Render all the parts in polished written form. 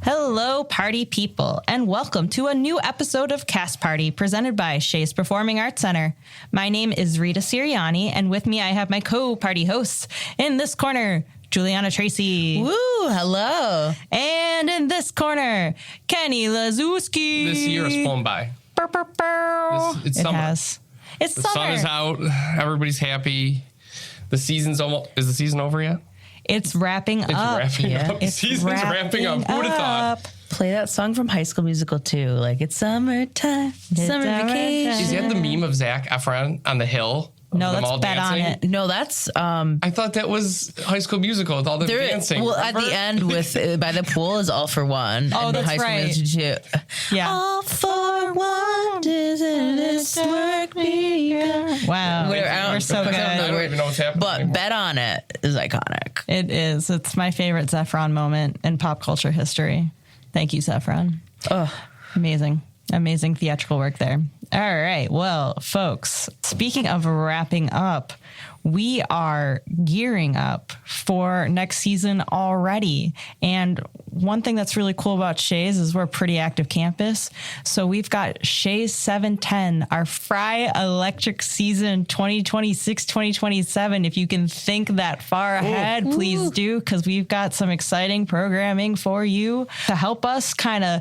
Hello, party people, and welcome to a new episode of Cast Party presented by Shea's Performing Arts Center. My name is Rita Sirianni, and with me I have my co-party hosts. In this corner, Juliana Tracy. Woo, hello. And in this corner, Kenny Lazewski. This year has flown by. It's summer. Has. It's the summer. sun is out. Everybody's happy. The season's almost... Is the season over yet? It's wrapping up. Wrapping up. The season's wrapping up. Who would have thought? Play that song from High School Musical too. Like, it's summertime, summer vacation. Is that the meme of Zac Efron on the hill? No, that's Bet on It. No, that's... I thought that was High School Musical with all them dancing. Well, remember? At the end with by the pool is All for One. Oh, and that's High School right. Musical 2. Yeah. All for one, doesn't this work begun? Wow. We're so good. I don't even know what's happening But anymore. Bet on It is iconic. It is. It's my favorite Zephron moment in pop culture history. Thank you, Zephron. Oh, Amazing. Amazing theatrical work there. All right. Well, folks, speaking of wrapping up, we are gearing up for next season already. And one thing that's really cool about Shea's is we're a pretty active campus. So we've got Shea's 710, our Frey Electric season 2026-2027. If you can think that far ahead, please do, because we've got some exciting programming for you to help us kind of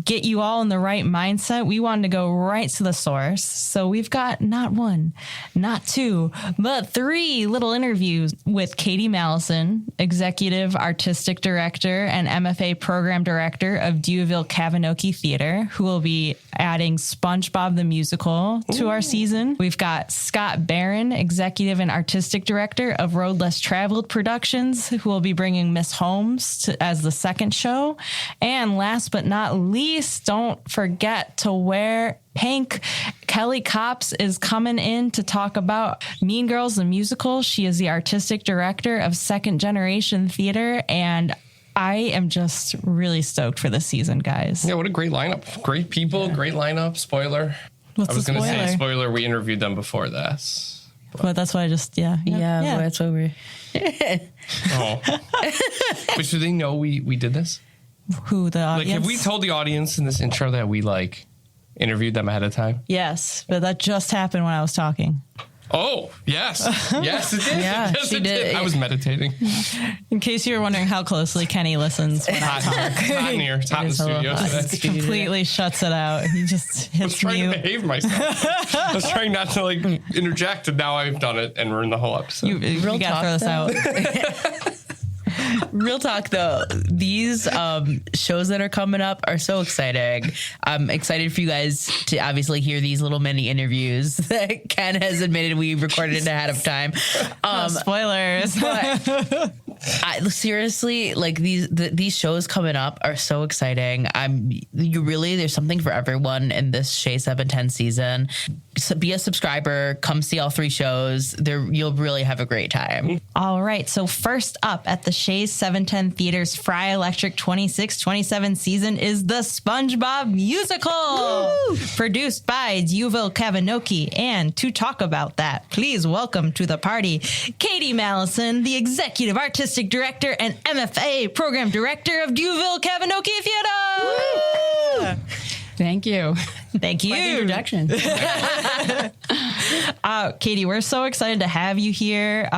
get you all in the right mindset. We wanted to go right to the source. So we've got not one, not two, but 3 little interviews with Katie Mallinson, Executive Artistic Director and MFA Program Director of Dewaville Kavinoky Theater, who will be adding SpongeBob the Musical to our season. We've got Scott Behrend, Executive and Artistic Director of Road Less Traveled Productions, who will be bringing Miss Holmes as the second show. And last but not least, don't forget to wear pink. Kelly Copps is coming in to talk about Mean Girls the Musical. She is the artistic director of Second Generation Theater, and I am just really stoked for this season, guys. Yeah, what a great lineup. Great people, great lineup. Spoiler. What's I was the going to spoiler? say spoiler, we interviewed them before this. But that's why I just, yeah, that's what we're... Oh. But do they know we did this? Who the Like, audience? have we told the audience in this intro that we, like, interviewed them ahead of time? Yes, but that just happened when I was talking. Oh, yes. Yes, it did. Yeah, yes, she it did. did. I was meditating. In case you were wondering how closely Kenny listens when I Hot, hot in here. It's hot in the is a little studio hot. today. completely shuts it out. He just I was hits trying to mute. behave myself. I was trying not to, like, interject, and now I've done it and ruined the whole episode. You Real gotta throw talk, this out. Real talk, though, these shows that are coming up are so exciting. I'm excited for you guys to obviously hear these little mini interviews that Ken has admitted we recorded ahead of time. Spoilers. But seriously, like these shows coming up are so exciting. There's something for everyone in this Shea 710 season. So be a subscriber. Come see all 3 shows. You'll really have a great time. All right. So first up at the Shea's 710 Theater's Frey Electric 26-27 season is the SpongeBob Musical. Woo! Produced by Dewaville Kavinoky. And to talk about that, please welcome to the party Katie Mallinson, the Executive Artistic Director and MFA Program Director of Dewaville Kavinoky Theater. Woo! Thank you. Thank you. Introduction. Katie, we're so excited to have you here.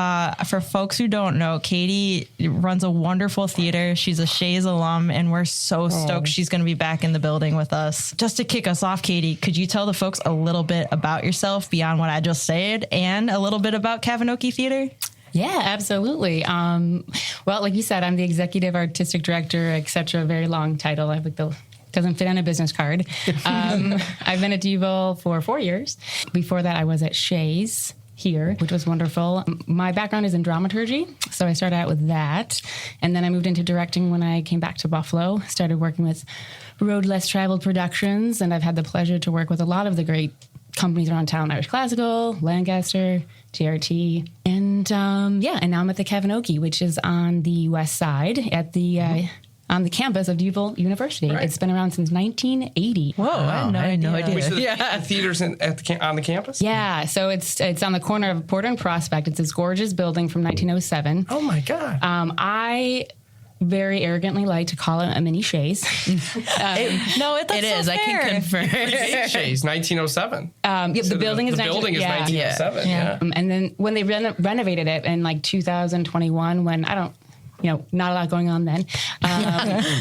For folks who don't know, Katie runs a wonderful theater. She's a Shea's alum, and we're so stoked she's going to be back in the building with us. Just to kick us off, Katie, could you tell the folks a little bit about yourself beyond what I just said, and a little bit about Kavinoky Theater? Yeah, absolutely. Well, like you said, I'm the executive artistic director, et cetera. Very long title. I have like doesn't fit on a business card. I've been at Dewaville for 4 years. Before that, I was at Shea's here, which was wonderful. My background is in dramaturgy, so I started out with that. And then I moved into directing when I came back to Buffalo, started working with Road Less Traveled Productions, and I've had the pleasure to work with a lot of the great companies around town, Irish Classical, Lancaster, TRT, and and now I'm at the Kavinoky, which is on the west side at the on the campus of Dewaville University. Right. It's been around since 1980. Whoa, I had no idea. Which is the theater's on the campus? Yeah, so it's on the corner of Porter and Prospect. It's this gorgeous building from 1907. Oh, my God. I very arrogantly like to call it a mini Shea's. No, that's It is. so I can fair. confirm. Shays, 1907. The building is the building is 1907. Yeah. And then when they renovated it in like 2021, when not a lot going on then,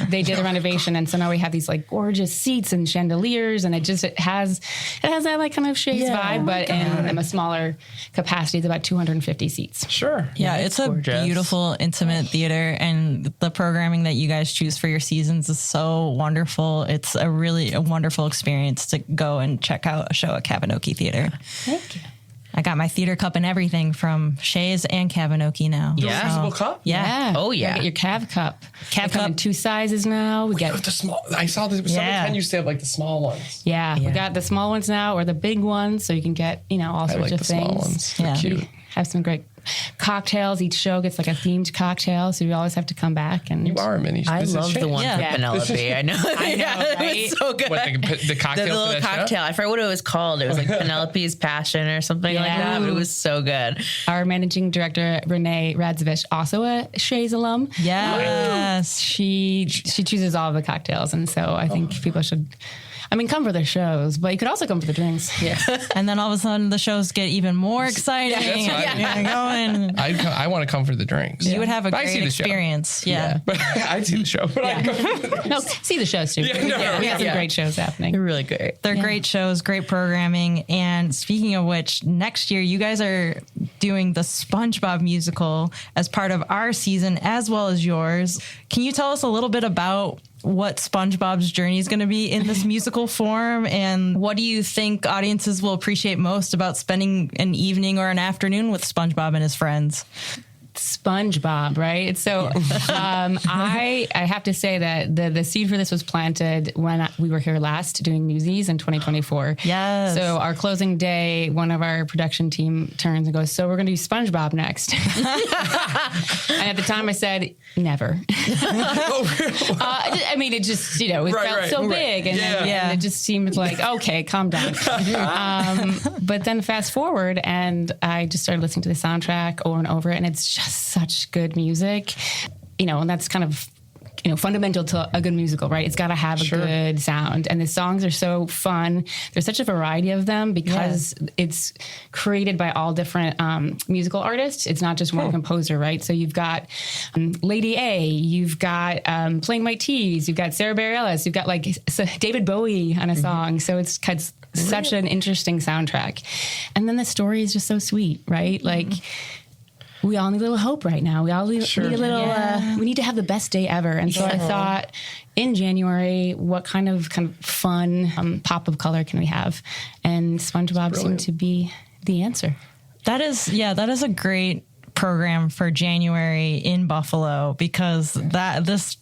they did the renovation. And so now we have these like gorgeous seats and chandeliers, and it has that like kind of Shea's vibe, but in a smaller capacity. It's about 250 seats. Sure. Yeah, it's a gorgeous. beautiful, intimate theater, and the programming that you guys choose for your seasons is so wonderful. It's a wonderful experience to go and check out a show at Kavinoky Theater. Thank you. I got my theater cup and everything from Shea's and Kavinoky now. Yeah. Reusable cup? Yeah. Oh, You yeah. gotta get your Cav cup. Cav They come in cup. 2 sizes now. We got The small. I saw this. Yeah. 710 used to have like the small ones. we got the small ones now, or the big ones, so you can get all I sorts like of the things. small ones. They're Yeah. cute. Have some great cocktails. Each show gets like a themed cocktail, so you always have to come back. And You are a mini. I this is love the Shea. one Yeah. for Yeah. Penelope. I know. It right? was so good. What, the cocktail The for little that show? cocktail. I forget what it was called. It was like Penelope's Passion or something like that. But it was so good. Our managing director Renee Radzevich, also a Shea's alum. Yes. She chooses all of the cocktails, and so I think people should. Come for the shows, but you could also come for the drinks. Yeah. And then all of a sudden the shows get even more exciting. That's what Going. I want to come for the drinks. You would have a But I see great the show. experience. Yeah. But I'd see the show. But I'd come for the drinks. No, see the shows too. Yeah, no, we have some yeah. great shows happening. They're really great. They're great shows, great programming. And speaking of which, next year you guys are doing the SpongeBob musical as part of our season as well as yours. Can you tell us a little bit about what SpongeBob's journey is going to be in this musical form, and what do you think audiences will appreciate most about spending an evening or an afternoon with SpongeBob and his friends? SpongeBob, right? So I have to say that the seed for this was planted when we were here last doing Newsies in 2024. Yes. So our closing day, one of our production team turns and goes, "So we're going to do SpongeBob next." And at the time I said, "Never." It just, it felt so big. And then it just seemed like, okay, calm down. But then fast forward, and I just started listening to the soundtrack over and over, and it's just such good music, and that's kind of, fundamental to a good musical, right? It's got to have a good sound. And the songs are so fun. There's such a variety of them because it's created by all different musical artists. It's not just one composer, right? So you've got Lady A, you've got Plain White Tees, you've got Sarah Bareilles, you've got like David Bowie on a song. So it's such an interesting soundtrack. And then the story is just so sweet, right? Like, we all need a little hope right now. We all need a little, we need to have the best day ever. And so I thought in January, what kind of fun pop of color can we have? And SpongeBob seemed to be the answer. That is a great program for January in Buffalo, because this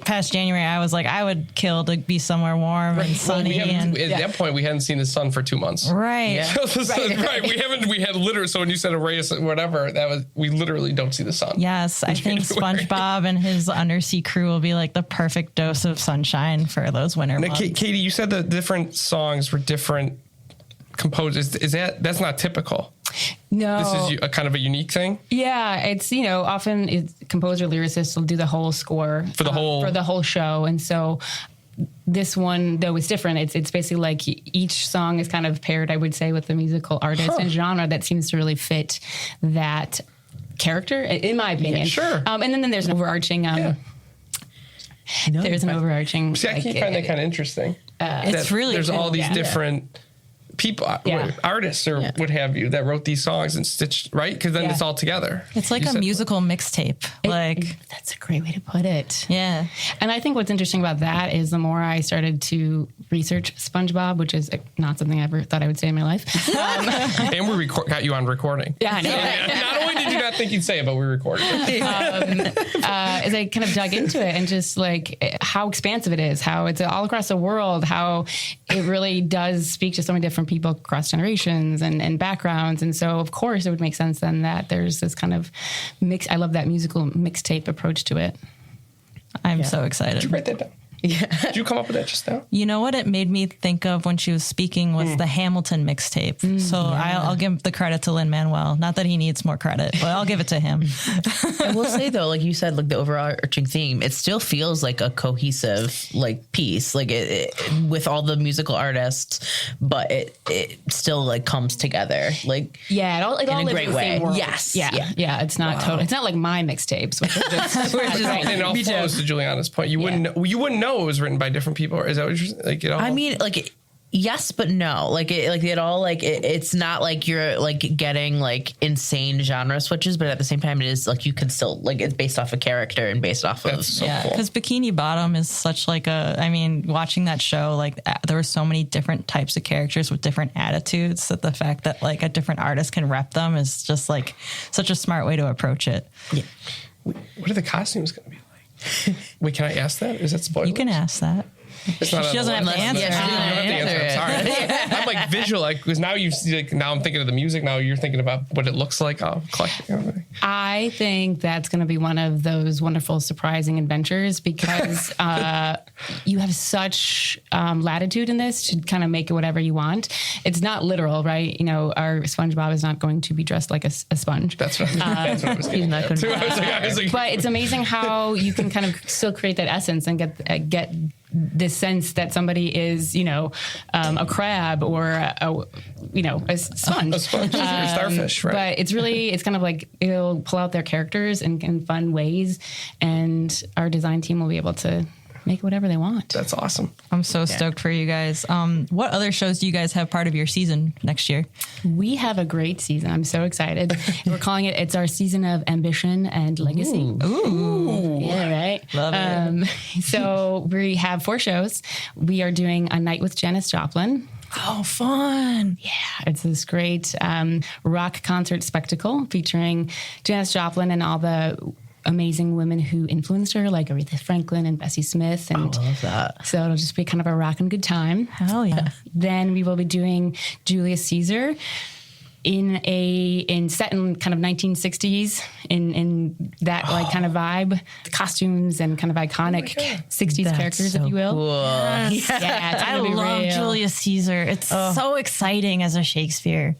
past January I was like, I would kill to be somewhere warm and sunny. At that point, we hadn't seen the sun for 2 months. Right. Yeah. Right. We had literally. So when you said erase whatever, we literally don't see the sun. Yes, I think SpongeBob and his undersea crew will be like the perfect dose of sunshine for those winter Now, months. Katie, you said the different songs were different composers. That's not typical? No. This is a kind of a unique thing? Yeah, it's, often composer lyricists will do the whole score For the whole show. And so this one, though, is different. It's basically like each song is kind of paired, I would say, with the musical artist and genre that seems to really fit that character, in my opinion. Yeah, sure. And then there's an overarching... There's an overarching... See, I find that kind of interesting. It's really There's cool. all these different people, artists or what have you, that wrote these songs and stitched, right? Because then it's all together. It's like a musical mixtape. That's a great way to put it. Yeah. And I think what's interesting about that is the more I started to research SpongeBob, which is not something I ever thought I would say in my life. And we got you on recording. Yeah, I know. Not only did you not think you'd say it, but we recorded it. As I kind of dug into it and just like how expansive it is, how it's all across the world, how it really does speak to so many different people across generations and backgrounds. And so, of course, it would make sense then that there's this kind of mix. I love that musical mixtape approach to it. I'm so excited. Did you write that down? Yeah. Did you come up with that just now? You know what it made me think of when she was speaking was the Hamilton mixtape. So I'll give the credit to Lin-Manuel. Not that he needs more credit, but I'll give it to him. I will say though, like you said, like the overarching theme, it still feels like a cohesive like piece, like it with all the musical artists, but it still like comes together, like Yeah, it all in a lives great in the way. same world. Yes, Yeah. It's not total. It's not like my mixtapes, which are just, And it all flows to Juliana's point. You wouldn't know it was written by different people. Or is that what you're like? It all, I mean, like, yes, but no. Like, it's not like you're like getting like insane genre switches, but at the same time, it is like you can still like it's based off a character and based off of. that's so Yeah, cool. because Bikini Bottom is such like watching that show, like there were so many different types of characters with different attitudes that the fact that like a different artist can rep them is just like such a smart way to approach it. Yeah. What are the costumes going to be like? Wait, can I ask that? Is that spoilers? You can ask that. It's not She doesn't have to answer. You don't have to answer. I'm sorry. I'm like visual, like because now you see, like now I'm thinking of the music. Now you're thinking about what it looks like. I'll collect everything. I think that's going to be one of those wonderful, surprising adventures because you have such latitude in this to kind of make it whatever you want. It's not literal, right? You know, our SpongeBob is not going to be dressed like a sponge. That's what I was getting not at. gonna- I was like, But it's amazing how you can kind of still create that essence and get this sense that somebody is, you know, a crab or a sponge. a sponge or a starfish, right? But it's kind of like it'll pull out their characters in fun ways, and our design team will be able to make whatever they want. That's awesome. I'm so stoked for you guys. What other shows do you guys have part of your season next year? We have a great season. I'm so excited. We're calling it's our season of ambition and legacy. Ooh. Yeah, right. Love it. So we have 4 shows. We are doing A Night with Janis Joplin. Oh, fun. Yeah, it's this great rock concert spectacle featuring Janis Joplin and all the amazing women who influenced her, like Aretha Franklin and Bessie Smith. And I love that. so it'll just be kind of a rockin' good time. Hell yeah. Then we will be doing Julius Caesar in set in kind of 1960s in that like kind of vibe, costumes and kind of iconic 60s characters, if you will. Cool. Yeah, it's I gonna be love real. Julius Caesar. It's so exciting as a Shakespeare.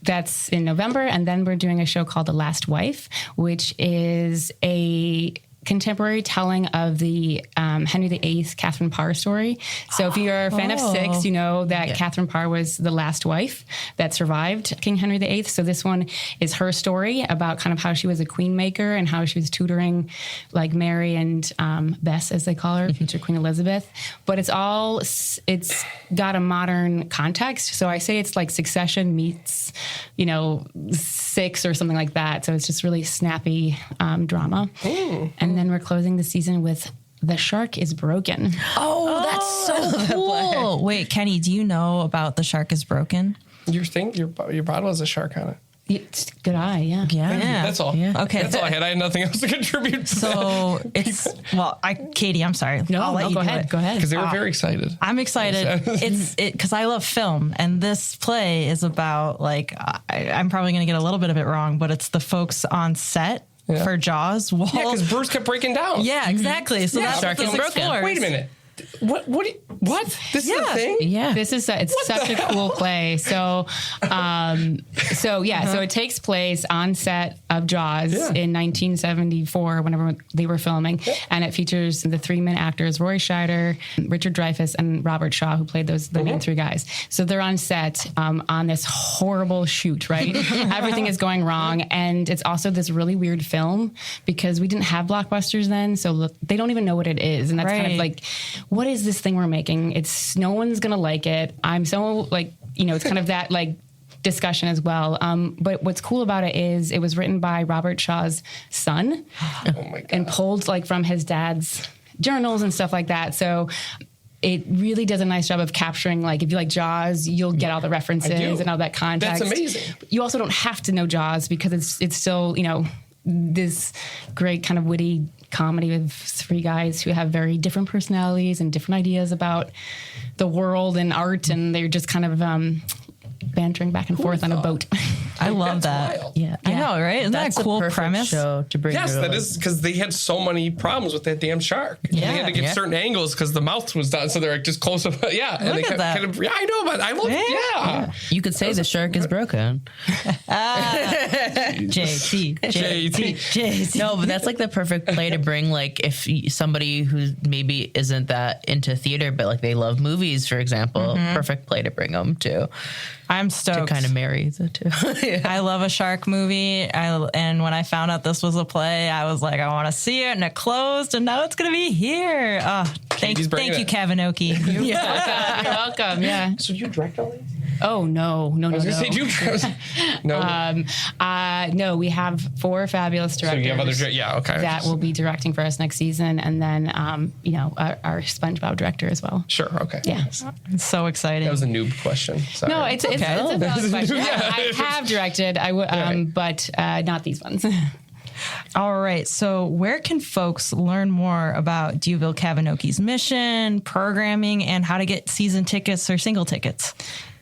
That's in November. And then we're doing a show called The Last Wife, which is a contemporary telling of the Henry VIII Catherine Parr story. So if you're a fan of Six, you know that Catherine Parr was the last wife that survived King Henry VIII. So this one is her story about kind of how she was a queen maker and how she was tutoring like Mary and Bess, as they call her, future Queen Elizabeth. But it's got a modern context. So I say it's like Succession meets, you know, Six or something like that. So it's just really snappy drama. And then we're closing the season with The Shark is Broken. Oh, that's so cool. Wait, Kenny, do you know about The Shark is Broken? Your bottle has a shark on it. It's good eye, yeah. Yeah. That's all. Yeah. Okay. That's all I had. I had nothing else to contribute to So it's, Katie, I'm sorry. I'll let you go do ahead. it. Go ahead. because they were very excited. I'm excited. Because I love film, and this play is about like I'm probably going to get a little bit of it wrong, but it's the folks on set for Jaws. Yeah, because Bruce kept breaking down. Yeah, exactly. So that's Shark what is this broken. explores. Wait a minute. What? This is a thing? Yeah. This is it's such a cool play. So it takes place on set of Jaws in 1974, whenever they were filming, and it features the 3 main actors: Roy Scheider, Richard Dreyfuss, and Robert Shaw, who played the main 3 guys. So they're on set on this horrible shoot, right? Everything is going wrong, and it's also this really weird film because we didn't have blockbusters then, so they don't even know what it is, and that's kind of like, what is this thing we're making? It's no one's gonna like it. I'm so like, you know, it's kind of that like discussion as well. But what's cool about it is it was written by Robert Shaw's son and pulled like from his dad's journals and stuff like that. So it really does a nice job of capturing, like, if you like Jaws, you'll get all the references and all that context. That's amazing. You also don't have to know Jaws because it's still, you know, this great kind of witty comedy with 3 guys who have very different personalities and different ideas about the world and art, and they're just kind of bantering back and forth on a boat. I love that. wild. Yeah, I know, right? Isn't That's that a cool perfect premise? show to bring. Yes, to that a- is because they had so many problems with that damn shark. And they had to get Yeah. certain angles because the mouth was done, so they're like just close up. Yeah, and they at kept that. kind of. Yeah, I know, but I love. Yeah. You could say the shark is broken. JT. No, but that's like the perfect play to bring, like, if somebody who maybe isn't that into theater, but like they love movies, for example, perfect play to bring them to I'm stoked. kind of marry the two. Yeah. I love a shark movie. And when I found out this was a play, I was like, I want to see it. And it closed, and now it's going to be here. Oh, thank Katie's bringing you, it. Kavinoky. You're welcome. Yeah. So you direct all these? Oh no. I was gonna say, do you? No. No, we have 4 fabulous So directors. you have other. Yeah. Okay. that will be directing for us next season, and then our SpongeBob director as well. Sure. Okay. Yeah. It's so exciting. That was a noob question. Sorry. No, it's a valid question. Yeah, I have directed, but not these ones. All right. So, where can folks learn more about Duville Kavinoky's mission, programming, and how to get season tickets or single tickets?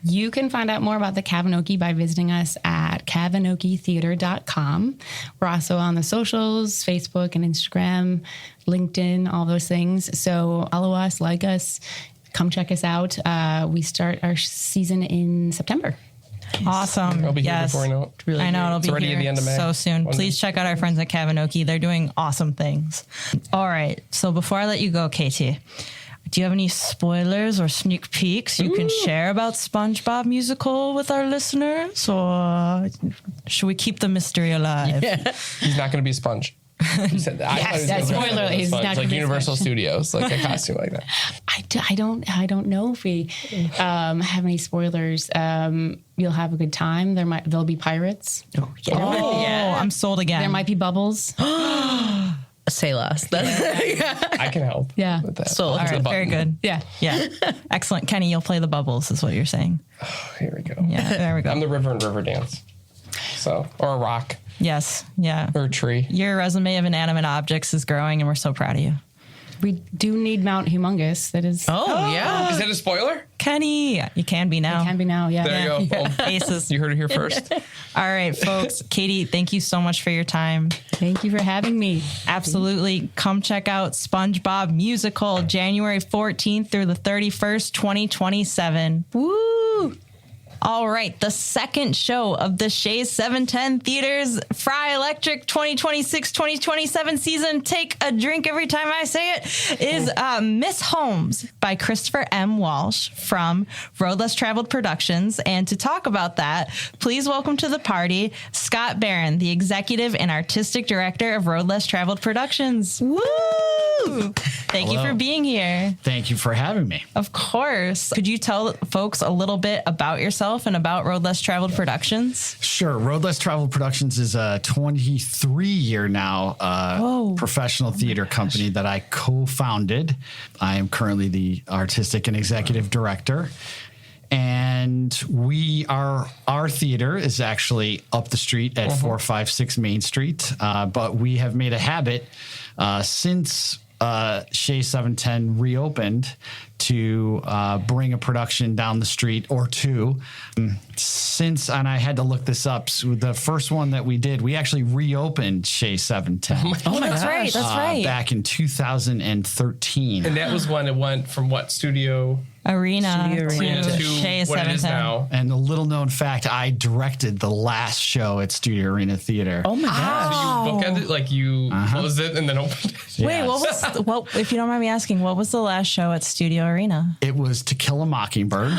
You can find out more about the Kavinoky by visiting us at kavinokytheater.com. We're also on the socials, Facebook and Instagram, LinkedIn, all those things. So follow us, like us, come check us out. We start our season in September. Awesome. I'll be here Yes. before I know it. Really I know great. it'll be It's already here at the end of May. so soon. One Please day. check out our friends at Kavinoky. They're doing awesome things. All right. So before I let you go, Katie, do you have any spoilers or sneak peeks you can share about SpongeBob Musical with our listeners, or should we keep the mystery alive? He's not going to be a sponge. He said that. Yes, spoiler alert, he's not gonna like be a Universal sponge. Studios, like a costume like that. I don't know if we have any spoilers. You'll have a good time. There'll be pirates. Oh, I'm sold again. There might be bubbles. Say less. I can help. Yeah. With that. So- All It's a right, button. very good. Yeah. Yeah. Excellent. Kenny, you'll play the bubbles, is what you're saying. Here we go. Yeah, there we go. I'm the river and river dance. So, or a rock Yes. Yeah. or a tree. Your resume of inanimate objects is growing, and we're so proud of you. We do need Mount Humongous. That is. Oh, yeah. Is that a spoiler? Kenny, you can be now. Can be now. Yeah. There you go. Boom. Aces. You heard it here first. All right, folks. Katie, thank you so much for your time. Thank you for having me. Absolutely. Come check out SpongeBob Musical January 14th through the 31st, 2027. Woo! All right, the second show of the Shea 710 Theater's Frey Electric 2026-2027 season, Take a Drink Every Time I Say It, is Miss Holmes by Christopher M. Walsh from Road Less Traveled Productions. And to talk about that, please welcome to the party Scott Behrend, the executive and artistic director of Road Less Traveled Productions. Woo! Thank you Hello. for being here. Thank you for having me. Of course. Could you tell folks a little bit about yourself and about Road Less Traveled Productions? Sure. Road Less Travel Productions is a 23-year now professional theater company that I co-founded. I am currently the artistic and executive director. And our theater is actually up the street at 456 Main Street. But we have made a habit since Shea 710 reopened to bring a production down the street or two. And I had to look this up. So the first one that we did, we actually reopened Shea 710 Oh, that's right. That's right. back in 2013. And that was when it went from what studio Arena Studio Arena to to Shea what it is 710. now. And a little known fact, I directed the last show at Studio Arena Theater. Oh, my gosh. You bookended, like you closed it and then opened it. Wait, what? If you don't mind me asking, what was the last show at Studio Arena? It was To Kill a Mockingbird,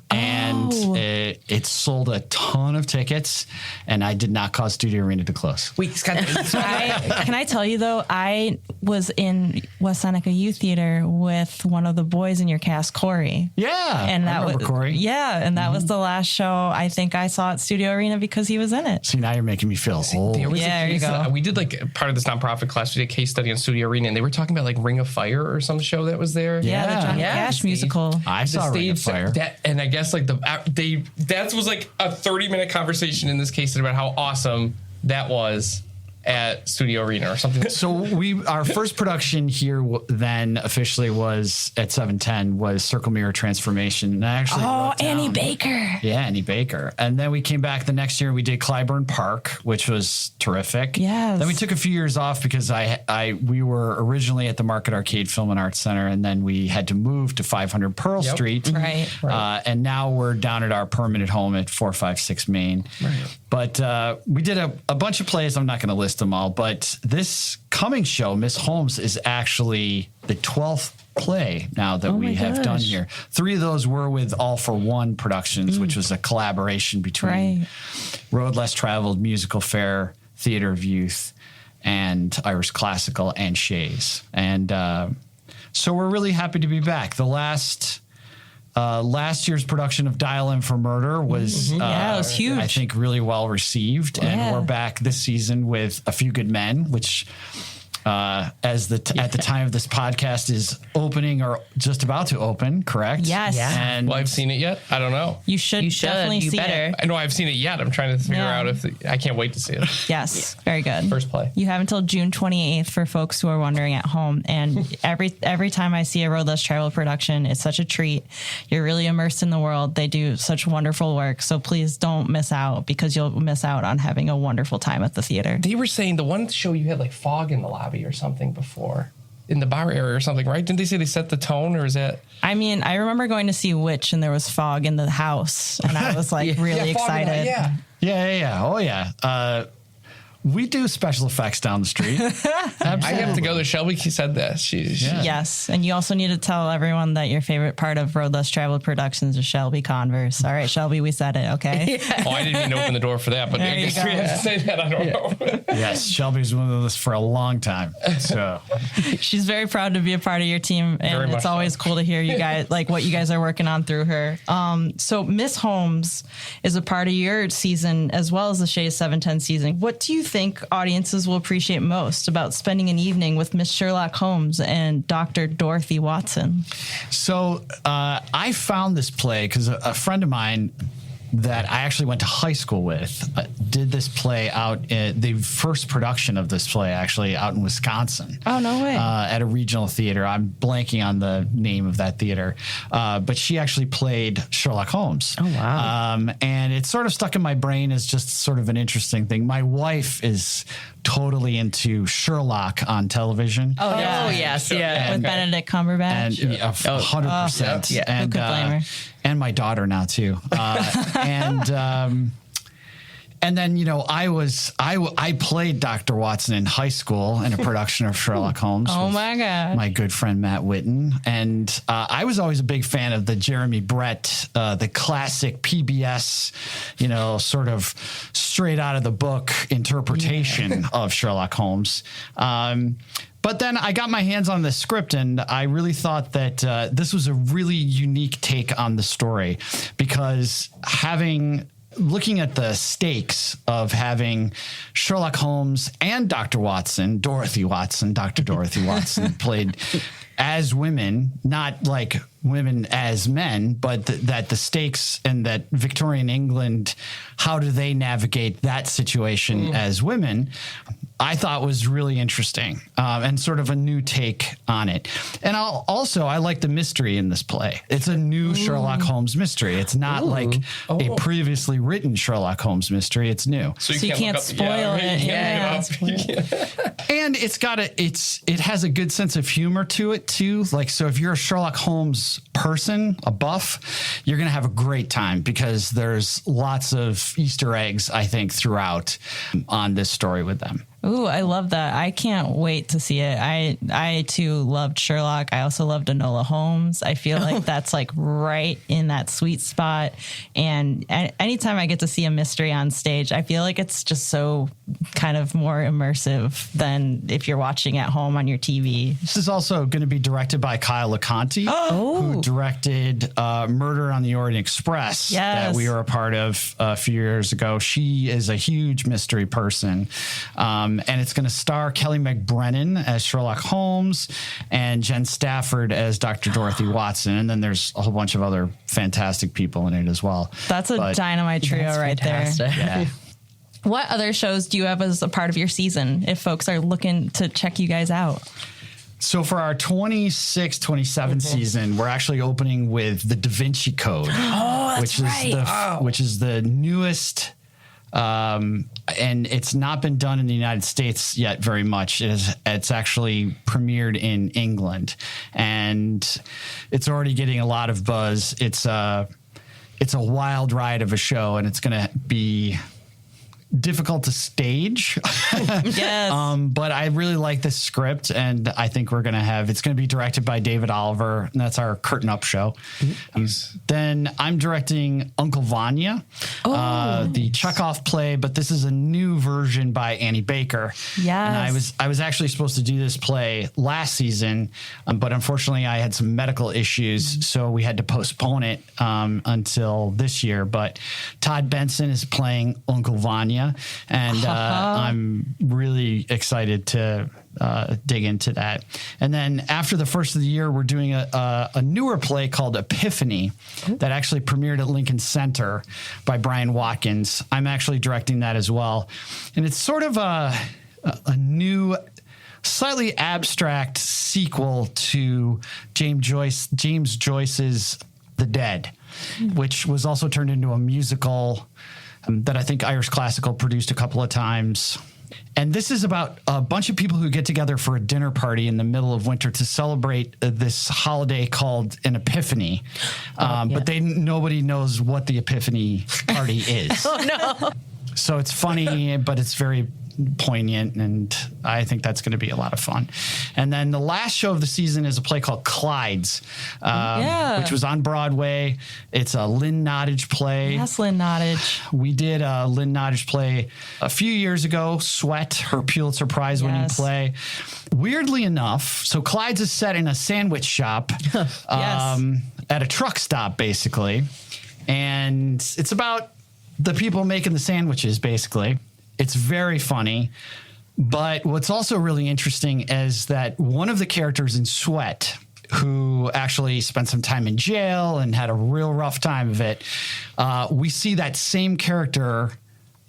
and it sold a ton of tickets, and I did not cause Studio Arena to close. Wait, Scott. Can I tell you though, I was in West Seneca Youth Theater with one of the boys in your cast, Corey. Yeah, And I that remember was Corey. Yeah, and that was the last show I think I saw at Studio Arena because he was in it. See, now you're making me feel old. There was Yeah, a there you case, go. we did like part of this nonprofit class. We did a case study on Studio Arena, and they were talking about like Ring of Fire or some show that was there. Yeah, the Johnny Yeah. Cash musical. I saw Ring of Fire. That, and I guess like that was like a 30-minute conversation in this case about how awesome that was. at Studio Arena or something. So our first production here then officially was at 710 was Circle Mirror Transformation. And I actually wrote down- Annie Baker. Yeah, Annie Baker. And then we came back the next year. We did Clybourne Park, which was terrific. Yes. Then we took a few years off because we were originally at the Market Arcade Film and Arts Center, and then we had to move to 500 Pearl Street. Right. And now we're down at our permanent home at 456 Main. Right. But we did a bunch of plays. I'm not going to list them all, but this coming show, Miss Holmes, is actually the 12th play now that we have done here. 3 of those were with All for One Productions, which was a collaboration between Road Less Traveled, Musical Fair, Theatre of Youth, and Irish Classical, and Shea's. And so we're really happy to be back. The last year's production of Dial M for Murder was, it was huge. I think, really well received. And we're back this season with A Few Good Men, which at the time of this podcast is opening or just about to open, correct? Yes. Yeah. And Well, I've seen it yet. I don't know. You should definitely You see better. it. I know I've seen it yet. I'm trying to figure out I can't wait to see it. Yes, very good. First play. You have until June 28th for folks who are wondering at home. And every time I see a Road Less Traveled production, it's such a treat. You're really immersed in the world. They do such wonderful work. So please don't miss out, because you'll miss out on having a wonderful time at the theater. They were saying the one show you had like fog in the lobby or something before. In the bar area or something, right? Didn't they say they set the tone, or is that? I mean, I remember going to see Witch and there was fog in the house, and I was like really excited. Yeah. Oh, yeah. We do special effects down the street. I have to go there. Shelby said that. Yes. And you also need to tell everyone that your favorite part of Road Less Traveled Productions is Shelby Converse. All right, Shelby, we said it, okay? Oh, I didn't even open the door for that, but I guess we have to say that. I don't know. Yes, Shelby's been with us for a long time. So She's very proud to be a part of your team, Very and much it's always so. cool to hear you guys, like what you guys are working on through her. So Miss Holmes is a part of your season as well as the Shea 710 season. What do you think audiences will appreciate most about spending an evening with Miss Sherlock Holmes and Dr. Dorothy Watson? So I found this play because a friend of mine that I actually went to high school with did this play out in the first production of this play actually out in Wisconsin. Oh, no way. At a regional theater. I'm blanking on the name of that theater. But she actually played Sherlock Holmes. Oh, wow. And it sort of stuck in my brain as just sort of an interesting thing. My wife is totally into Sherlock on television. Oh, yeah. Oh, yes. Yeah. With Benedict Cumberbatch. And 100%. Yeah. And, Who could blame her? and my daughter now too. And then, you know, I played Dr. Watson in high school in a production of Sherlock Holmes. Oh with my God. My good friend Matt Whitten. And I was always a big fan of the Jeremy Brett, the classic PBS, you know, sort of straight out of the book interpretation of Sherlock Holmes. But then I got my hands on the script, and I really thought that this was a really unique take on the story, because looking at the stakes of having Sherlock Holmes and Dr. Watson, Dr. Dorothy Watson, played as women, not like women as men, but that the stakes and that Victorian England, how do they navigate that situation as women, I thought was really interesting and sort of a new take on it. And I like the mystery in this play. It's a new Sherlock Holmes mystery. It's not like a previously written Sherlock Holmes mystery. It's new. So you can't spoil it. Yeah. And it has a good sense of humor to it too. Like, so if you're a Sherlock Holmes person, a buff, you're going to have a great time, because there's lots of Easter eggs, I think, throughout on this story with them. Ooh, I love that. I can't wait to see it. I too loved Sherlock. I also loved Enola Holmes. I feel like that's like right in that sweet spot. And anytime I get to see a mystery on stage, I feel like it's just so kind of more immersive than if you're watching at home on your TV. This is also going to be directed by Kyle LeConte, who directed Murder on the Orient Express that we were a part of a few years ago. She is a huge mystery person. And it's going to star Kelly McBrennan as Sherlock Holmes and Jen Stafford as Dr. Dorothy Watson. And then there's a whole bunch of other fantastic people in it as well. That's a dynamite trio right there. Yeah. What other shows do you have as a part of your season if folks are looking to check you guys out? So for our 26-27 season, we're actually opening with the Da Vinci Code, which is the newest. And it's not been done in the United States yet very much. It's actually premiered in England, and it's already getting a lot of buzz. It's a wild ride of a show, and it's going to be difficult to stage. Yes. But I really like this script, and I think it's going to be directed by David Oliver, and that's our curtain up show. Then I'm directing Uncle Vanya, the Chekhov play, but this is a new version by Annie Baker. Yes. And I was actually supposed to do this play last season, but unfortunately I had some medical issues, so we had to postpone it until this year. But Todd Benson is playing Uncle Vanya, and I'm really excited to dig into that. And then after the first of the year, we're doing a newer play called Epiphany that actually premiered at Lincoln Center by Brian Watkins. I'm actually directing that as well. And it's sort of a new, slightly abstract sequel to James Joyce's The Dead, which was also turned into a musical that I think Irish Classical produced a couple of times. And this is about a bunch of people who get together for a dinner party in the middle of winter to celebrate this holiday called an Epiphany. But nobody knows what the Epiphany party is. Oh, no. So it's funny, but it's very poignant, and I think that's going to be a lot of fun. And then the last show of the season is a play called Clydes, which was on Broadway. It's a Lynn Nottage play. Yes, Lynn Nottage. We did a Lynn Nottage play a few years ago, Sweat, her Pulitzer Prize winning play. Weirdly enough, so Clydes is set in a sandwich shop at a truck stop, basically. And it's about the people making the sandwiches, basically. It's very funny. But what's also really interesting is that one of the characters in Sweat, who actually spent some time in jail and had a real rough time of it, we see that same character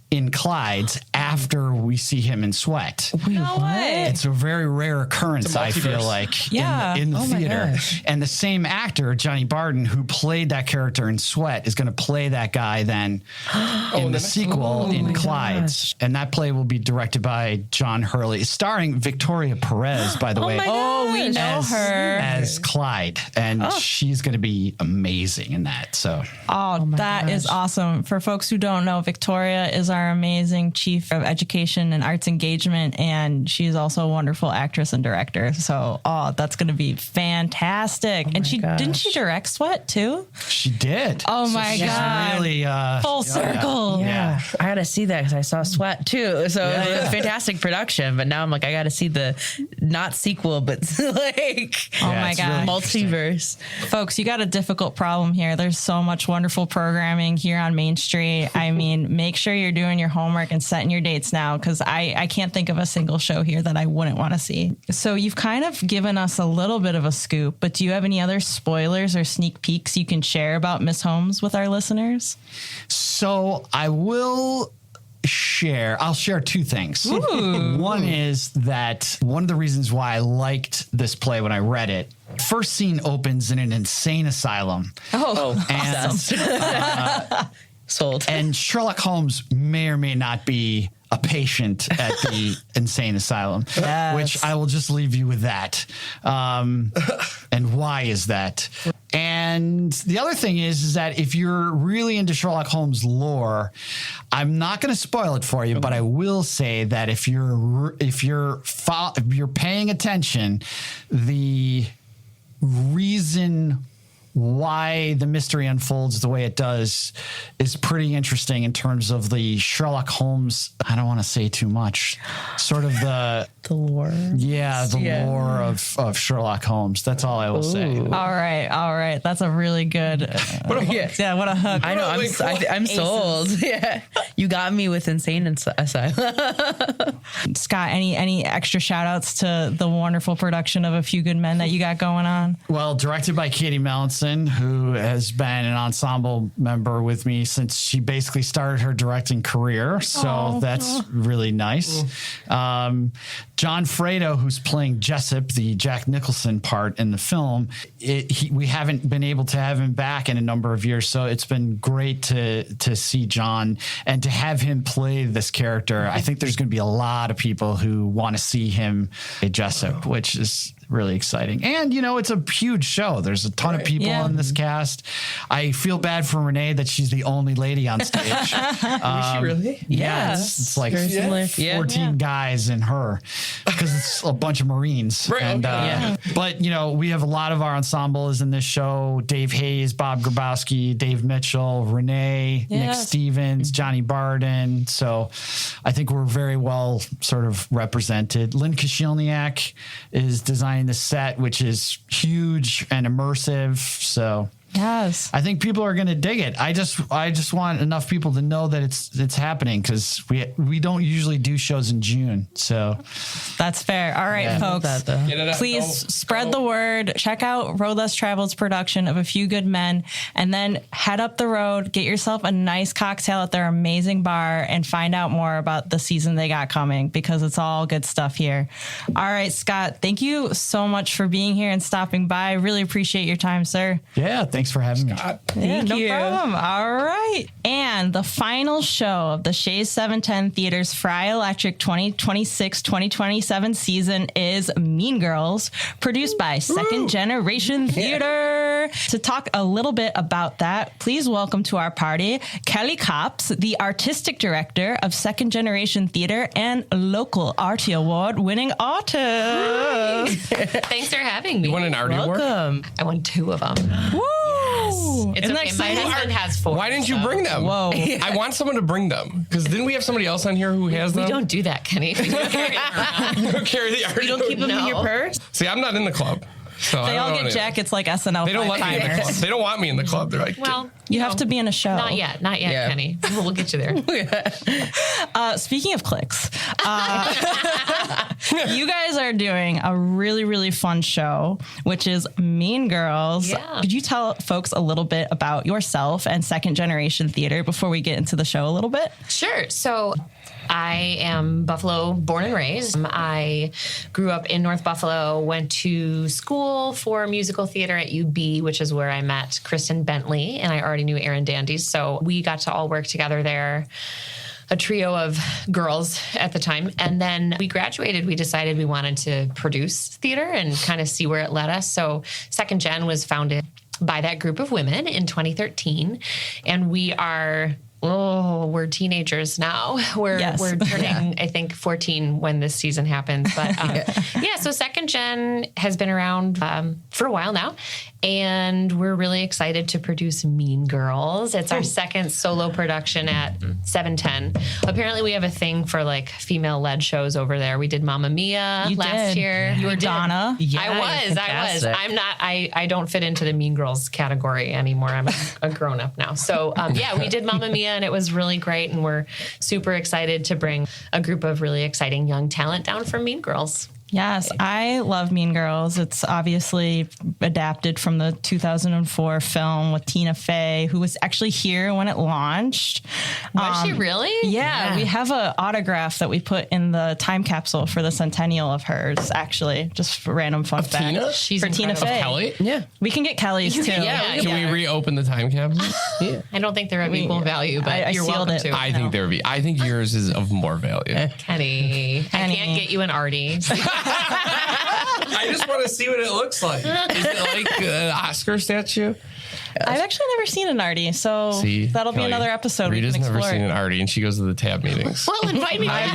in Clydes after we see him in Sweat. No way. It's a very rare occurrence, I feel like, in the theater. And the same actor, Johnny Barden, who played that character in Sweat, is going to play that guy then in the sequel in Clydes. And that play will be directed by John Hurley, starring Victoria Perez, by the way. We know her as Clyde. And she's going to be amazing in that. So, that is awesome. For folks who don't know, Victoria is our amazing chief of education and arts engagement, and she's also a wonderful actress and director. So, that's going to be fantastic. And didn't she direct Sweat too? She did. Oh my God! Really full circle. Yeah, I got to see that because I saw Sweat too. So it was a fantastic production. But now I'm like, I got to see the not sequel, but like my God, really multiverse. Folks, you got a difficult problem here. There's so much wonderful programming here on Main Street. I mean, make sure you're doing your homework and setting your dates now, because I can't think of a single show here that I wouldn't want to see. So you've kind of given us a little bit of a scoop, but do you have any other spoilers or sneak peeks you can share about Miss Holmes with our listeners? So I'll share two things. Ooh. One is that one of the reasons why I liked this play when I read it, first scene opens in an insane asylum. Sold. And Sherlock Holmes may or may not be a patient at the insane asylum, which I will just leave you with that. And why is that? And the other thing is that if you're really into Sherlock Holmes lore, I'm not going to spoil it for you, but I will say that if you're paying attention, the reason why the mystery unfolds the way it does is pretty interesting in terms of the Sherlock Holmes, I don't want to say too much, sort of the lore. Yeah, the lore of Sherlock Holmes. That's all I will say. All right. That's a really good. What a hook. Yeah, what a hook. I know. I'm sold. Yeah, you got me with Insane Asylum. Scott, any extra shout outs to the wonderful production of A Few Good Men that you got going on? Well, directed by Katie Mallinson Mallinson, who has been an ensemble member with me since she basically started her directing career. So that's really nice. John Fredo, who's playing Jessup, the Jack Nicholson part in the film. We haven't been able to have him back in a number of years, so it's been great to see John and to have him play this character. I think there's going to be a lot of people who want to see him play Jessup, which is really exciting. And, it's a huge show. There's a ton of people in this cast. I feel bad for Renee that she's the only lady on stage. Is she really? Yeah, it's like 14 guys and her, because it's a bunch of Marines. Right, And, But, we have a lot of our ensemble is in this show. Dave Hayes, Bob Grabowski, Dave Mitchell, Renee, Nick Stevens, Johnny Barden. So I think we're very well sort of represented. Lynn Kashilniak is designing the set, which is huge and immersive. So Yes. I think people are going to dig it. I just want enough people to know that it's happening, because we don't usually do shows in June. So That's fair. All right, folks. Please spread the word. Check out Road Less Traveled's production of A Few Good Men, and then head up the road, get yourself a nice cocktail at their amazing bar, and find out more about the season they got coming, because it's all good stuff here. All right, Scott, thank you so much for being here and stopping by. Really appreciate your time, sir. yeah, thanks for having me. No problem. All right. And the final show of the Shea 710 Theater's Frey Electric 2026-2027 season is Mean Girls, produced by Second Generation Theater. To talk a little bit about that, please welcome to our party Kelly Copps, the artistic director of Second Generation Theater and local Artie Award winning artist. Thanks for having me. You won an Artie Award? I won 2 of them. Woo! It's Isn't okay. that My exciting? husband has 4. Why didn't you bring them? Whoa. I want someone to bring them. Because didn't we have somebody else on here who has them? We don't do that, Kenny. We don't carry them around. You don't carry the Artie. You don't keep them in your purse? See, I'm not in the club. So I They don't all know get anything. jackets like SNL. They don't let me in the club. They don't want me in the club. They're like, Well, You have to be in a show. not yet, Yeah. Kenny. We'll get you there. Speaking of clicks, you guys are doing a really, really fun show, which is Mean Girls. Yeah. Could you tell folks a little bit about yourself and Second Generation Theater before we get into the show a little bit? Sure. So I am Buffalo born and raised. I grew up in North Buffalo, went to school for musical theater at UB, which is where I met Kristen Bentley, and I already knew Erin Dandies. So we got to all work together there, a trio of girls at the time. And then we graduated, we decided we wanted to produce theater and kind of see where it led us. So Second Gen was founded by that group of women in 2013. And we are... we're teenagers now. We're turning, I think, 14 when this season happens. But so Second Gen has been around for a while now, and we're really excited to produce Mean Girls. It's our second solo production at 710. Apparently, we have a thing for like female-led shows over there. We did Mamma Mia last year. You were Donna. Yeah, I was. I'm not. I don't fit into the Mean Girls category anymore. I'm a grown up now. So we did Mamma Mia, and it was really great. And we're super excited to bring a group of really exciting young talent down from Mean Girls. Yes, I love Mean Girls. It's obviously adapted from the 2004 film with Tina Fey, who was actually here when it launched. Was she really? Yeah, we have an autograph that we put in the time capsule for the centennial of hers, actually. Just for random fun fact. Tina? She's for Tina incredible. Fey. Kelly? Yeah. We can get Kelly's too. Can we reopen the time capsule? Yeah. I don't think they're of equal value, but I you're sealed welcome it. to. I think there would be. I think yours is of more value. Kenny, I can't get you an Artie. I just want to see what it looks like. Is it like an Oscar statue? I've actually never seen an Artie, so See, that'll be Kelly, another episode Rita's we can never explore. seen an Artie, and she goes to the tab meetings. Well, invite me. I do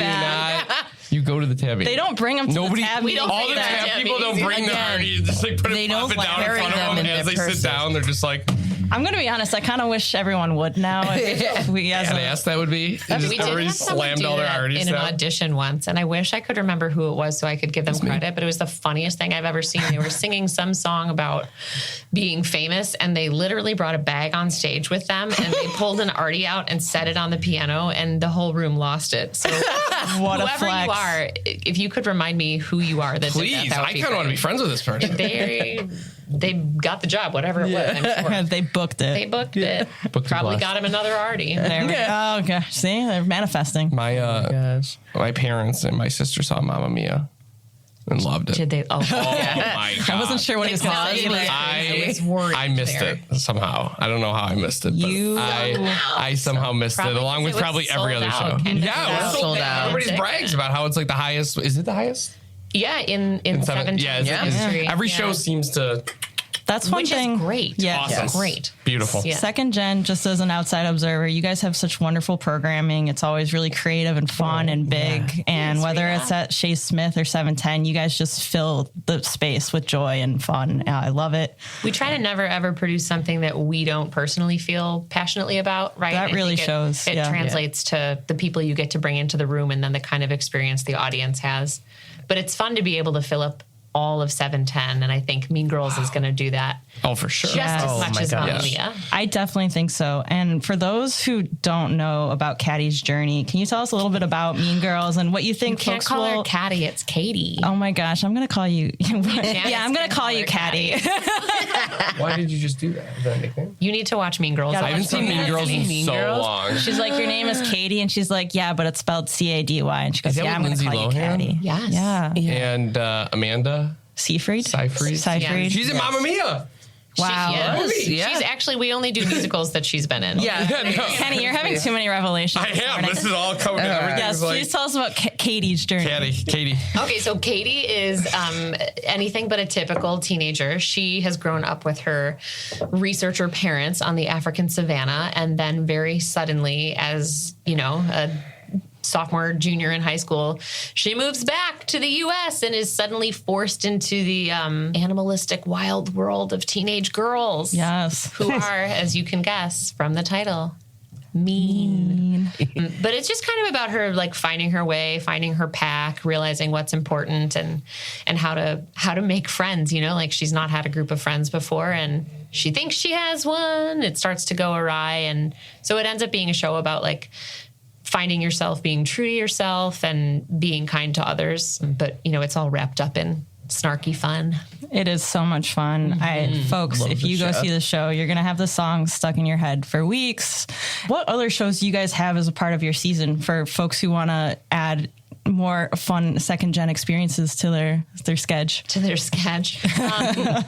not. You go to the tab meeting. They don't bring them to Nobody. the tab We don't meetings All the bring either. them tab to people don't bring the Again, Artie. Just like put they it don't, pop it like, down in carry front of them them in as their they purses. sit down. They're just like, I'm going to be honest, I kind of wish everyone would now. If we as a- badass that would be. Just We did everybody have someone slammed do all their that Arties in an down. audition once, and I wish I could remember who it was so I could give them credit, but it was the funniest thing I've ever seen. They were singing some song about being famous, and they literally brought a bag on stage with them, and they pulled an Artie out and set it on the piano, and the whole room lost it. So What a whoever flex. you are, if you could remind me who you are, that Please, that would I be kind of want to be great. friends with this person. They got the job, whatever it was. I'm sure. They booked it. They booked it. Booked it Probably blessed. got him another Artie. There we go. Oh, gosh. See, they're manifesting. My parents and my sister saw Mamma Mia and loved it. Did they? Oh, Oh my god! I wasn't sure what he was going to say. Exactly. either. I was worried I missed there. it somehow. I don't know how I missed it. But You- I somehow missed it, Probably along with because it was probably every sold other out. show. And it's Yeah, it's sold out. Everybody brags about how it's like the highest. Is it the highest? Yeah, in 17. Yeah, it's- every show seems to. That's one Which thing. is great. Yeah. Awesome. It's great. Beautiful. Yeah. Second gen, just as an outside observer, you guys have such wonderful programming. It's always really creative and fun and big. And whether it's at Shea Smith or 710, you guys just fill the space with joy and fun. I love it. We try to never ever produce something that we don't personally feel passionately about, right? That I really think shows, It yeah. translates to the people you get to bring into the room and then the kind of experience the audience has. But it's fun to be able to fill up all of 710, and I think Mean Girls is going to do that Oh, for sure. just as much as Mamma Mia. I definitely think so. And for those who don't know about Caddy's journey, can you tell us a little bit about Mean Girls and what you think Can't folks call will... her Caddy, it's Katie. Oh my gosh, I'm going to call you... yeah, I'm going to call you her Caddy. Why did you just do that? Is that a nickname? You need to watch Mean Girls. I haven't seen Mean Girls in so long. She's like, your name is Katie, and she's like, yeah, but it's spelled Cady. And she goes, Is that yeah, I'm with going to call Lindsay you Lohan? Caddy. Yes. Yeah. And Amanda Seyfried? Seyfried. Seyfried. She's in Mamma Mia. Wow. She's actually, we only do musicals that she's been in. Yeah, no. Kenny, you're having too many revelations. I am. This is all coming. Everything's Yes, like please tell us about Katie's journey. Katie. Okay, so Katie is anything but a typical teenager. She has grown up with her researcher parents on the African savannah, and then very suddenly, as you know, a sophomore, junior in high school, she moves back to the U.S. and is suddenly forced into the animalistic wild world of teenage girls. Yes. Who are, as you can guess from the title, mean. But it's just kind of about her like finding her way, finding her pack, realizing what's important and how to make friends, you know, like she's not had a group of friends before and she thinks she has one. It starts to go awry, and so it ends up being a show about like finding yourself, being true to yourself and being kind to others, but you know, it's all wrapped up in snarky fun. It is so much fun. Folks, if you go see the show, you're going to have the song stuck in your head for weeks. What other shows do you guys have as a part of your season for folks who want to add more fun second gen experiences to their sketch? To their sketch.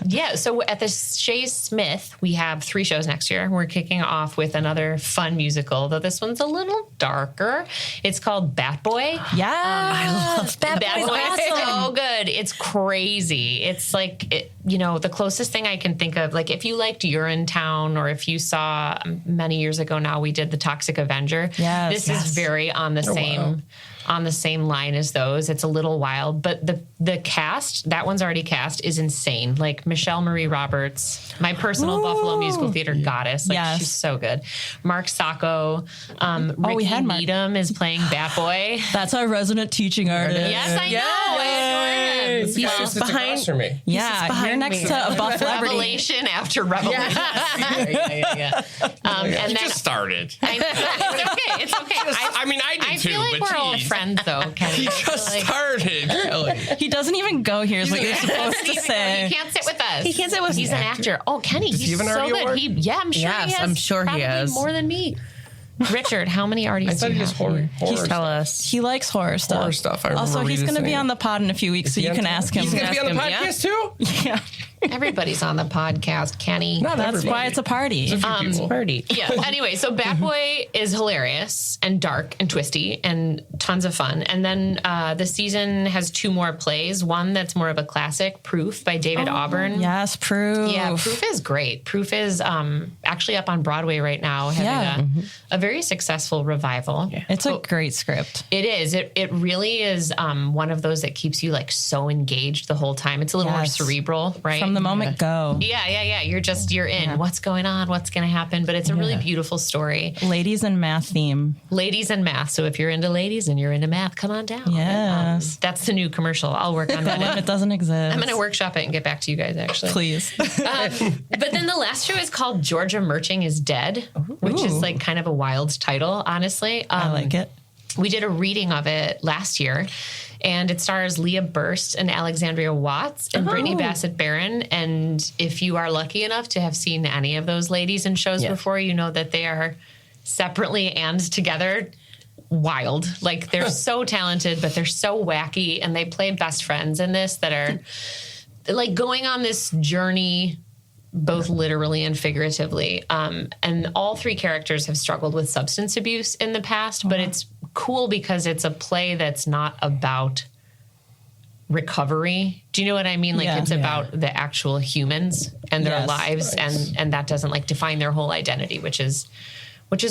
Yeah, so at the Shea Smith, we have 3 shows next year. We're kicking off with another fun musical, though this one's a little darker. It's called Bat Boy. Yeah. I love Bat that. Boy is so good. It's crazy. It's like, you know, the closest thing I can think of, like if you liked Urinetown or if you saw many years ago now, we did The Toxic Avenger. Yes. This is very on the same line as those. It's a little wild, but the cast, that one's already cast, is insane. Like Michelle Marie Roberts, my personal Buffalo Musical Theater goddess. Like Yes. she's so good. Mark Sacco, Ricky we had Mark. Needham is playing Bat Boy. That's our resident teaching artist. Yes, I know. I adore him. This guy just sits across from me. Yeah, you're next to a buff celebrity. Revelation after revelation. Yeah. And You then just started. I know, it's okay. I mean, I did I too, feel like but we're all geez. friends, though. Kenny. He I feel just like- started. Kelly. He doesn't even go here is what you're supposed to say. He can't sit with us. He can't sit with us. He's an actor. Oh, Kenny, Does he he's have an so RD good. award? I'm sure Yes, he has. I'm sure he probably has. more than me. Richard, how many RDs I do thought you he just have? horror Tell stuff. us. He likes horror stuff. Horror stuff. I remember Also, he's Rita going to be saying on the pod in a few weeks, so you can ask him. He's going to be on the Ask him, podcast too? Yeah. Everybody's on the podcast, Kenny. Not That's everybody. why it's a party. There's a few people. Birdie. Yeah. Anyway, so Bat Boy is hilarious and dark and twisty and tons of fun. And then the season has 2 more plays. One that's more of a classic, Proof by David Auburn. Yes, Proof. Yeah, Proof is great. Proof is actually up on Broadway right now, having a very successful revival. Yeah. It's a great script. It is. It really is one of those that keeps you like so engaged the whole time. It's a little more Yes. cerebral, right? From the moment go. Yeah. You're in. What's going on? What's going to happen? But it's a really beautiful story. Ladies and math theme. Ladies and math. So if you're into ladies and you're into math, come on down. Yes. That's the new commercial. I'll work on that. It doesn't exist. I'm going to workshop it and get back to you guys, actually. Please. But then the last show is called Georgia Murching is Dead, which is like kind of a wild title, honestly. I like it. we did a reading of it last year. And it stars Leah Burst and Alexandria Watts and Brittany Bassett Behrend. And if you are lucky enough to have seen any of those ladies in shows before, you know that they are separately and together wild. Like, they're so talented, but they're so wacky. And they play best friends in this that are like going on this journey, both literally and figuratively. And all three characters have struggled with substance abuse in the past, but it's cool because it's a play that's not about recovery. Do you know what I mean? Like, it's about the actual humans and their lives, and that doesn't like define their whole identity, which is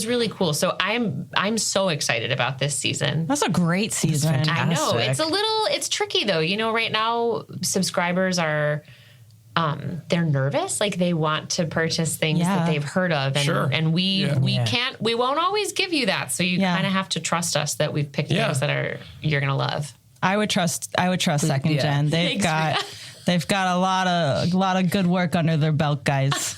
really cool. So I'm so excited about this season. That's a great season. I know. It's tricky though. You know, right now subscribers are they're nervous. Like, they want to purchase things that they've heard of. And, and we won't always give you that. So you kind of have to trust us that we've picked things that you're going to love. I would trust second gen. They've got a lot of good work under their belt, guys.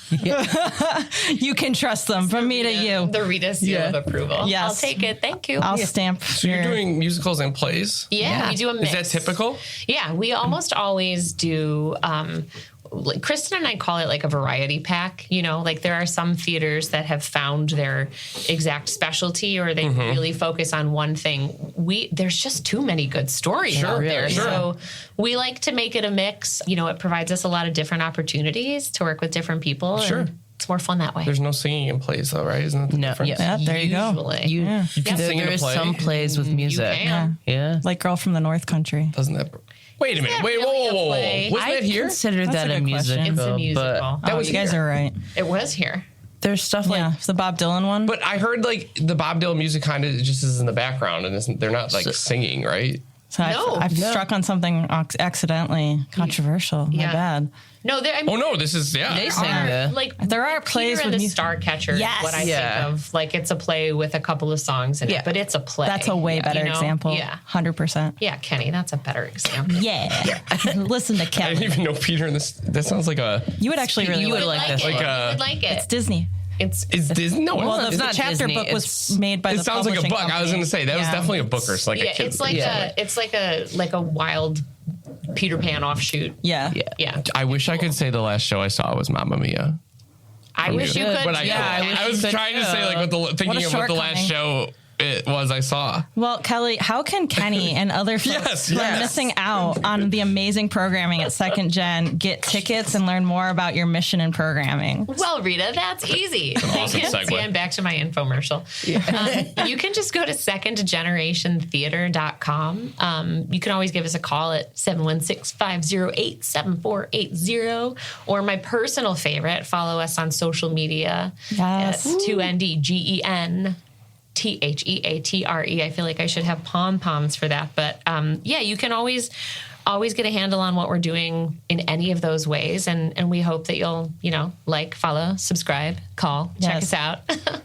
You can trust them. From me to you. The Rita seal of approval. Yes. I'll take it. Thank you. I'll stamp. So you're doing musicals and plays? Yeah, we do a mix. Is that typical? Yeah, we almost always do. Like Kristen and I call it like a variety pack. You know, like there are some theaters that have found their exact specialty, or they really focus on one thing. There's just too many good stories out there. Sure. So we like to make it a mix. You know, it provides us a lot of different opportunities to work with different people. Sure. And it's more fun that way. There's no singing in plays though, right? Isn't that the difference? Yeah, there you go. Usually. You can sing in a There is play. some plays with music. can. Yeah. Like Girl from the North Country. Doesn't that... Wait a minute. that Wait, really a whoa. play? Wasn't I that here? consider That's that a a good question. musical. It's a musical. But That was you guys here. are right. It was here. there's stuff like Yeah, it's the Bob Dylan one. But I heard like the Bob Dylan music kind of just is in the background and they're not like singing, right? So No. I've struck on something accidentally controversial. My Yeah. bad. No, I mean, Oh no, this is they sing are, the like There are plays Peter with and the music. Starcatcher. Yes. What I Yeah. think of, like it's a play with a couple of songs in Yeah. it, but it's a play. That's a way better you know? example. Yeah, 100%. yeah, Kenny, that's a better example. Yeah. Listen to I Kevin. didn't even know Peter in this. That sounds like a. You would actually really You would like like it. this Like you a- would like it. It's Disney. It's Is Disney? No, Well, it's the not. not chapter Disney, book was it's- made by It the sounds like a publishing book. I was company. going to say that was Yeah. definitely a book or like a yeah, kid's it's like book. it's like a wild Peter Pan offshoot. Yeah. Yeah, I wish I could say the last show I saw was Mamma Mia. I wish you could. But I yeah, was could trying to say like thinking of what the last shortcoming. show it was I saw. Well, Kelly, how can Kenny and other folks who are missing out on the amazing programming at Second Gen get tickets and learn more about your mission and programming? Well, Rita, that's easy. awesome See, segue. I'm back to my infomercial. You can just go to secondgenerationtheater.com. You can always give us a call at 716-508-7480. Or my personal favorite, follow us on social media Yes. at 2NDGEN. THEATRE. I feel like I should have pom-poms for that. But yeah, you can always get a handle on what we're doing in any of those ways. And we hope that you'll, like, follow, subscribe, call, check Yes. us out.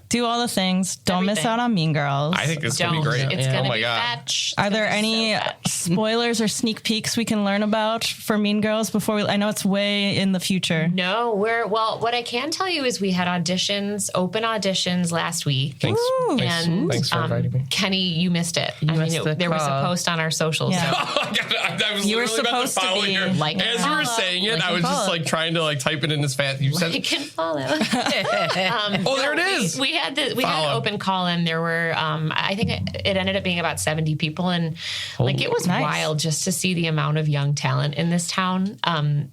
Do all the things. Don't miss Everything. out on Mean Girls. I think it's going to be Don't. great. It's Oh going to my be God. fetch. Are there any spoilers or sneak peeks we can learn about for Mean Girls before I know it's way in the future. No, what I can tell you is we had open auditions last week. Thanks. And Thanks for inviting me. Kenny, you missed it. missed the there was a call. post on our socials. Yeah. I was You were literally about supposed to follow be your- like and as you were follow. saying it, Like I and was just follow. like trying to like type it in as fast. You said, I can follow. "Oh, there it is." We had an Follow. open call, and there were I think it ended up being about 70 people, and like it was Nice. wild just to see the amount of young talent in this town.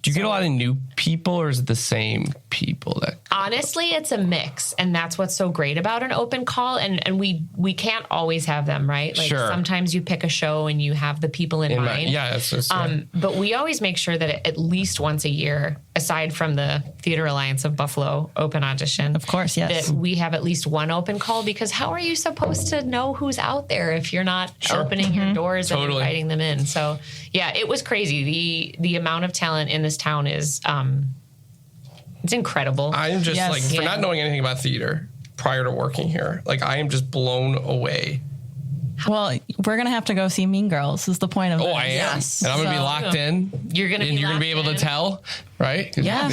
Do you get a lot of new people, or is it the same people that? Honestly, it's a mix, and that's what's so great about an open call. And we can't always have them, right? Like Sure. sometimes you pick a show and you have the people in mind. Yeah, it's just, But we always make sure that at least once a year, aside from the Theater Alliance of Buffalo open audition, Of course, yes. that we have at least one open call, because how are you supposed to know who's out there if you're not opening your doors and Totally. inviting them in? So yeah, it was crazy. The amount of talent in this town is it's incredible. I'm just Yes. like for Yeah. not knowing anything about theater prior to working here. Like I am just blown away. Well, we're going to have to go see Mean Girls is the point of Oh, this. I am, Yes. and I'm gonna be So, locked in. You're gonna and be you're gonna be able locked to in. tell, right? 'Cause Yes.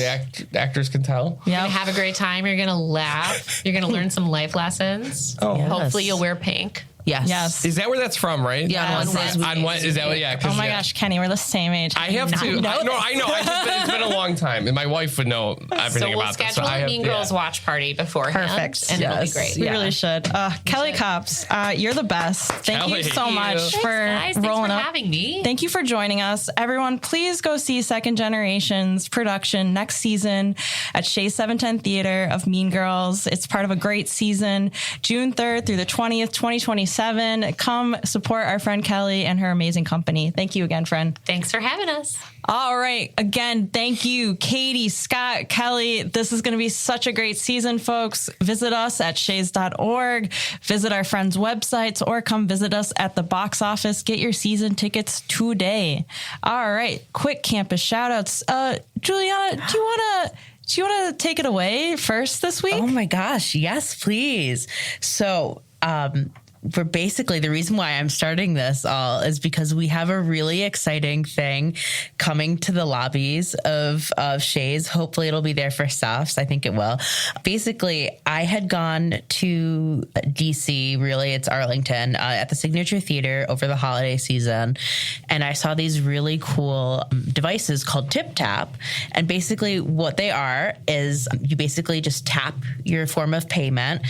the actors can tell. You're Yeah. gonna have a great time. You're gonna laugh. You're gonna learn some life lessons. Oh. Yes. Hopefully, you'll wear pink. Yes. Is that where that's from, right? Yeah, on Wednesdays. On what is that? Yeah. Oh my gosh, Kenny, we're the same age. I have to. I know. It's been a long time, and my wife would know everything So we'll about this. schedule a Mean Girls watch party beforehand. Perfect. And it'll be great. We really should. Kelly Cops, you're the best. Thank you so much Thanks, for guys. Thanks rolling for up. having me. Thank you for joining us. Everyone, please go see Second Generation's production next season at Shea 710 Theater of Mean Girls. It's part of a great season, June 3rd through the 20th, 2027. Come support our friend Kelly and her amazing company. Thank you again, friend. Thanks for having us. All right. Again, thank you, Katie, Scott, Kelly. This is going to be such a great season, folks. Visit us at shays.org. Visit our friends' websites or come visit us at the box office. Get your season tickets today. All right. Quick campus shout outs. Juliana, do you want to take it away first this week? Oh my gosh. Yes, please. So, we're basically, the reason why I'm starting this all is because we have a really exciting thing coming to the lobbies of Shea's. Hopefully it'll be there for Softs. I think it will. Basically, I had gone to DC, really it's Arlington, at the Signature Theater over the holiday season. And I saw these really cool devices called Tip Tap. And basically what they are is you basically just tap your form of payment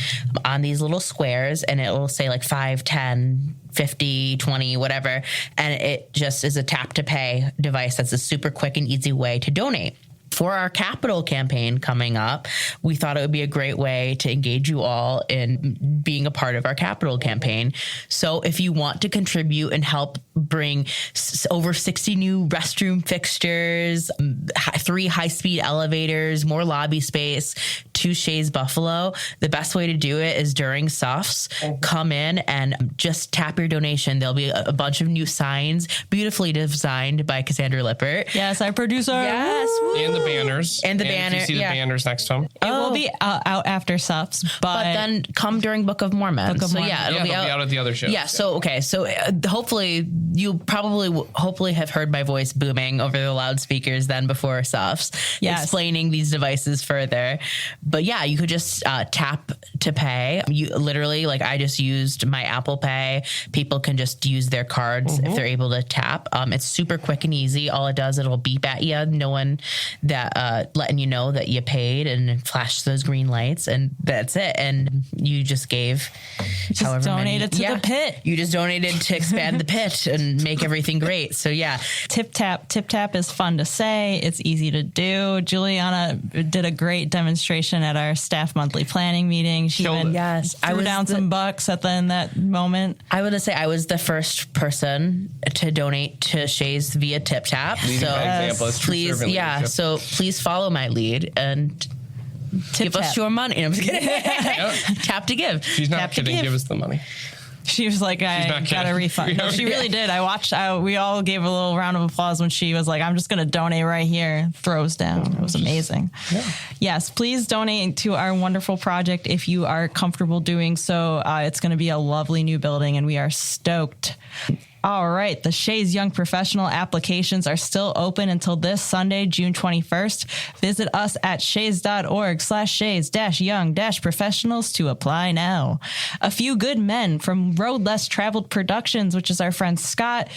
on these little squares and it will say like 5, 10, 50, 20, whatever. And it just is a tap to pay device. That's a super quick and easy way to donate. For our capital campaign coming up, we thought it would be a great way to engage you all in being a part of our capital campaign. So if you want to contribute and help bring over 60 new restroom fixtures, 3 high-speed elevators, more lobby space to Shea's Buffalo, the best way to do it is during Softs. Come in and just tap your donation. There'll be a bunch of new signs, beautifully designed by Cassandra Lippert. Yes, our producer. Yes. And the banners. And the If banner, you see the yeah. banners next to them. It will be out after Softs, But then come during Book of Mormon. Book of Mormon. Yeah, it'll They'll be be out at the other shows. Yeah. So hopefully you hopefully have heard my voice booming over the loudspeakers then before Softs, explaining these devices further. But yeah, you could just tap to pay. You literally, like I just used my Apple Pay. People can just use their cards if they're able to tap. It's super quick and easy. All it does, it'll beep at you, knowing that letting you know that you paid and flash those green lights, and that's it. And you just gave donated to the pit. You just donated to expand the pit and make everything great. So yeah. Tip tap is fun to say. It's easy to do. Juliana did a great demonstration at our staff monthly planning meeting. She even threw down some bucks at that moment. I would say I was the first person to donate to Shea's via Tip Tap. Leading by example, it's true please, servant leadership. so please follow my lead and give us your money. I'm just kidding. Tap to give. She's not Tap to kidding. give. Give us the money. She was like, I not got a kidding. refund. No, she really did. We all gave a little round of applause when she was like, I'm just going to donate right here. Throws down. It was amazing. Yeah. Yes, please donate to our wonderful project if you are comfortable doing so. It's going to be a lovely new building and we are stoked. All right. The Shea's Young Professional applications are still open until this Sunday, June 21st. Visit us at shays.org/shays-young-professionals to apply now. A Few Good Men from Road Less Traveled Productions, which is our friends Scott,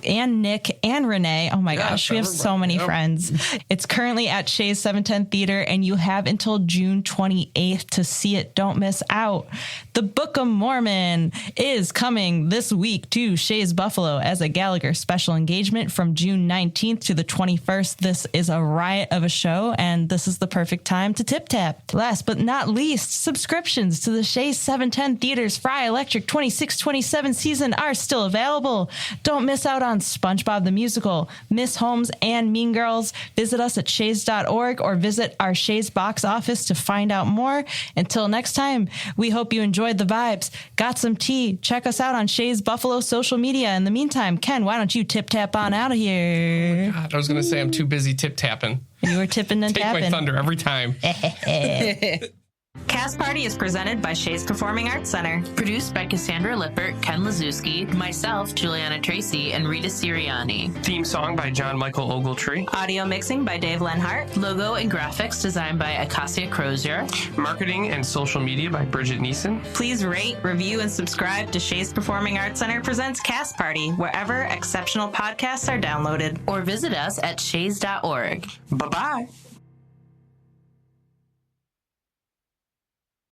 and Nick and Renee. Oh my gosh, we have so many friends. It's currently at Shea's 710 Theater, and you have until June 28th to see it. Don't miss out. The Book of Mormon is coming this week to Shea's Buffalo as a Gallagher special engagement from June 19th to the 21st. This is a riot of a show, and this is the perfect time to tip tap. Last but not least, subscriptions to the Shea 710 Theater's Frey Electric 26-27 season are still available. Don't miss out on SpongeBob the Musical, Miss Holmes, and Mean Girls. Visit us at shays.org or visit our Shea's box office to find out more. Until next time, we hope you enjoyed the vibes, got some tea. Check us out on Shea's Buffalo social media. In the meantime, Ken, why don't you tip tap on out of here? God, I was going to say I'm too busy tip tapping. You were tipping and Take tapping. my thunder every time. Cast Party is presented by Shea's Performing Arts Center. Produced by Cassandra Lippert, Ken Lazuski, myself, Juliana Tracy, and Rita Sirianni. Theme song by John Michael Ogletree. Audio mixing by Dave Lenhart. Logo and graphics designed by Acacia Crozier. Marketing and social media by Bridget Neeson. Please rate, review, and subscribe to Shea's Performing Arts Center presents Cast Party, wherever exceptional podcasts are downloaded. Or visit us at shays.org. Bye-bye.